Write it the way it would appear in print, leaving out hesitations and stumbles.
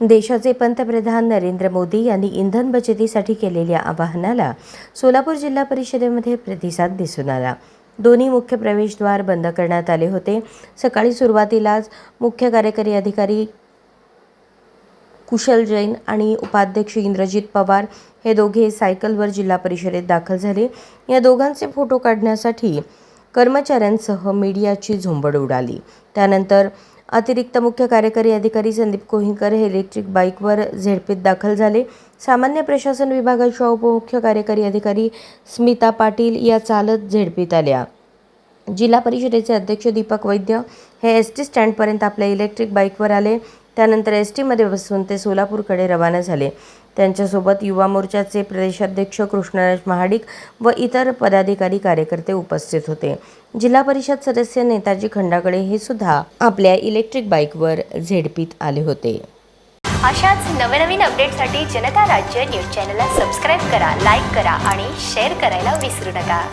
देशाचे पंतप्रधान नरेंद्र मोदी यांनी इंधन बचतीसाठी केलेल्या आवाहनाला सोलापूर जिल्हा परिषदेमध्ये प्रतिसाद दिसून आला। दोन्ही मुख्य प्रवेशद्वार बंद करण्यात आले होते। सकाळी सुरुवातीलाच मुख्य कार्यकारी अधिकारी कुशल जैन आणि उपाध्यक्ष इंद्रजित पवार हे दोघे सायकलवर जिल्हा परिषदेत दाखल झाले। या दोघांचे फोटो काढण्यासाठी कर्मचाऱ्यांसह मीडियाची झुंबड उडाली। त्यानंतर अतिरिक्त मुख्य कार्यकारी अधिकारी संदीप कोहिनकर हे इलेक्ट्रिक बाईकवर झेडपीत दाखल झाले। सामान्य प्रशासन विभागाच्या उपमुख्य कार्यकारी अधिकारी स्मिता पाटील या चालत झेडपीत आल्या। जिल्हा परिषदेचे अध्यक्ष दीपक वैद्य हे एसटी स्टँडपर्यंत आपल्या इलेक्ट्रिक बाईकवर आले। त्यानंतर एसटीमध्ये बसून ते सोलापूरकडे रवाना झाले। त्यांच्यासोबत युवा मोर्चाचे प्रदेशाध्यक्ष कृष्णराज महाडिक व इतर पदाधिकारी कार्यकर्ते उपस्थित होते। जिल्हा परिषद सदस्य नेताजी खंडागळे हे सुद्धा आपल्या इलेक्ट्रिक बाईकवर झेडपीत आले होते। अशाच नवनवीन अपडेटसाठी जनता राज्य न्यूज चॅनलला सबस्क्राईब करा, लाईक करा आणि शेअर करायला विसरू नका।